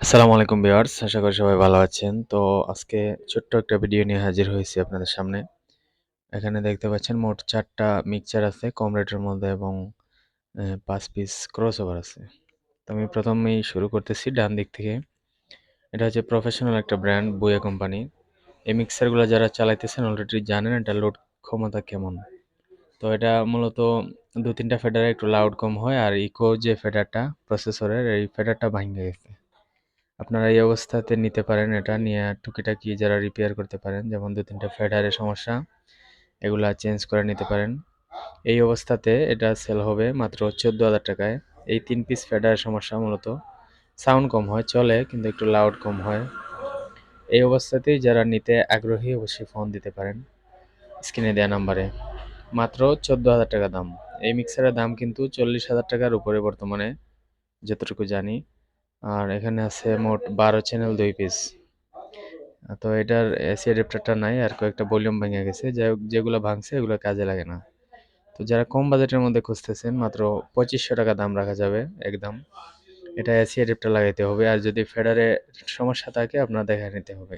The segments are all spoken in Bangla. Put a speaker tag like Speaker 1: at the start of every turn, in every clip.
Speaker 1: আসসালামু আলাইকুম ভিউয়ার্স, আশা করি সবাই ভালো আছেন। তো আজকে ছোট্ট একটা ভিডিও নিয়ে হাজির হয়েছি আপনাদের সামনে। এখানে দেখতে পাচ্ছেন মোট ৪ টা মিক্সচার আছে কম রেটের মধ্যে এবং ৫ পিস ক্রসওভার আছে। তো আমি প্রথমেই শুরু করতেছি ডান দিক থেকে। এটা হচ্ছে প্রফেশনাল একটা ব্র্যান্ড বুয়া কোম্পানি। এই মিক্সারগুলো যারা চালাইতেছেন অলরেডি জানেন এটা লোড ক্ষমতা কেমন। তো এটা মূলত ২-৩টা ফেডারে একটু লাউড কম হয় আর ইকো যে ফেডারটা প্রসেসরের এই ফেডারটা ভাঙে গেছে। আপনারা এই অবস্থাতে নিতে পারেন, এটা নিয়ে টুকিটাকি যারা রিপেয়ার করতে পারেন, যেমন ২-৩টা ফেডারের সমস্যা, এগুলা চেঞ্জ করে নিতে পারেন। এই অবস্থাতে এটা সেল হবে মাত্র ১৪,০০০ টাকায়। এই ৩ পিস ফেডারের সমস্যা মূলত সাউন্ড কম হয়, চলে কিন্তু একটু লাউড কম হয়। এই অবস্থাতেই যারা নিতে আগ্রহী অবশ্যই ফোন দিতে পারেন স্ক্রিনে দেওয়া নাম্বারে। মাত্র ১৪,০০০ টাকা দাম। এই মিক্সারের দাম কিন্তু ৪০,০০০ টাকার উপরে বর্তমানে, যতটুকু জানি। আর এখানে আছে মোট ১২ চ্যানেল ২ পিস। তো এটার এসি অ্যাডাপ্টারটা নাই আর কয়েকটা ভলিউম ভেঙে গেছে, যাই হোক যেগুলো ভাঙছে এগুলো কাজে লাগে না। তো যারা কম বাজেটের মধ্যে খুঁজতেছেন মাত্র ২৫০০ টাকা দাম রাখা যাবে একদম। এটা এসি অ্যাডাপ্টার লাগাইতে হবে, আর যদি ফেডারে সমস্যা থাকে আপনার দেখা নিতে হবে।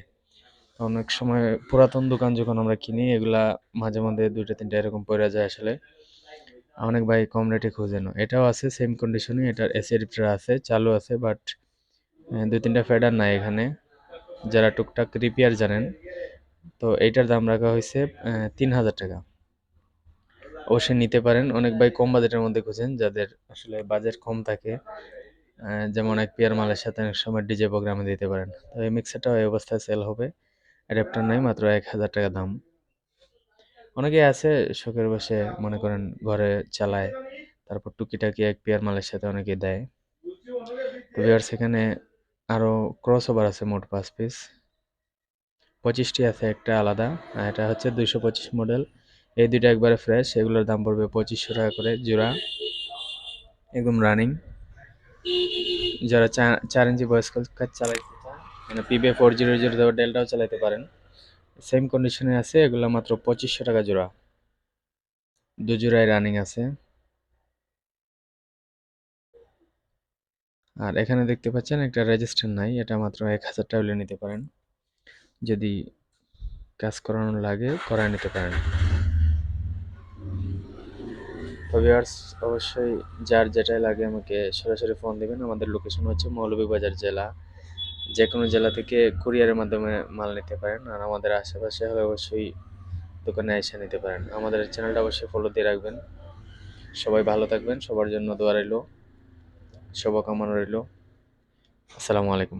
Speaker 1: অনেক সময় পুরাতন দোকান যখন আমরা কিনি এগুলা মাঝে মধ্যে ২টা ৩টা এরকম পড়ে যায় আসলে। অনেক ভাই কম রেটে খুঁজেন, এটাও আছে সেম কন্ডিশনে, এটার এসি অ্যাডাপ্টার আছে, চালু আছে, বাট ২-৩টা ফেডার নাই এখানে। যারা টুকটাক রিপেয়ার জানেন, তো এইটার দাম রাখা হয়েছে ৩,০০০ টাকা। অবশ্যই নিতে পারেন। অনেক ভাই কম বাজেটের মধ্যে খুঁজেন, যাদের আসলে বাজেট কম থাকে, যেমন এক পেয়ার মালের সাথে অনেক সময় ডিজে প্রোগ্রামে দিতে পারেন। তো এই মিক্সারটাও এই অবস্থায় সেল হবে, অ্যাডাপ্টার নাই, মাত্র ১,০০০ টাকা দাম। অনেকেই আছে শখের বসে মনে করেন ঘরে চালায়, তারপর টুকিটাকি এক পেয়ার মালের সাথে অনেকে দেয়। তো ভিউয়ার্স এখানে আরো ক্রস ওভার আছে মোট ৫ পিস। ২৫টি আছে একটা আলাদা, আর এটা হচ্ছে ২২৫ মডেল। এই দুইটা একবারে ফ্রেশ, এগুলোর দাম পড়বে ২৫০০ টাকা করে জোড়া, একদম রানিং। যারা ৪ ইঞ্চি ভয়েস কল কাজ চালাইতে চান, মানে পিবে 4000 ডেলটাও চালাতে পারেন, সেম কন্ডিশনে আছে, এগুলো মাত্র ২৫০০ টাকা জোড়া, দু জোড়ায় রানিং আছে। আর এখানে দেখতে পাচ্ছেন একটা রেজিস্টার নাই, এটা মাত্র ১,০০০ টাকা হলে নিতে পারেন। যদি কাজ করানো লাগে করায় নিতে পারেন। তো ভিউয়ার্স অবশ্যই যার যেটাই লাগে আমাকে সরাসরি ফোন দিবেন। আমাদের লোকেশন হচ্ছে মৌলভীবাজার জেলা। যে কোনো জেলা থেকে কুরিয়ারের মাধ্যমে মাল নিতে পারেন, আর আমাদের আশেপাশে হলে অবশ্যই দোকানে এসে নিতে পারেন। আমাদের চ্যানেলটা অবশ্যই ফলো দিয়ে রাখবেন। সবাই ভালো থাকবেন, সবার জন্য দোয়া রইল, শুভকামনা রইল। আসসালামু আলাইকুম।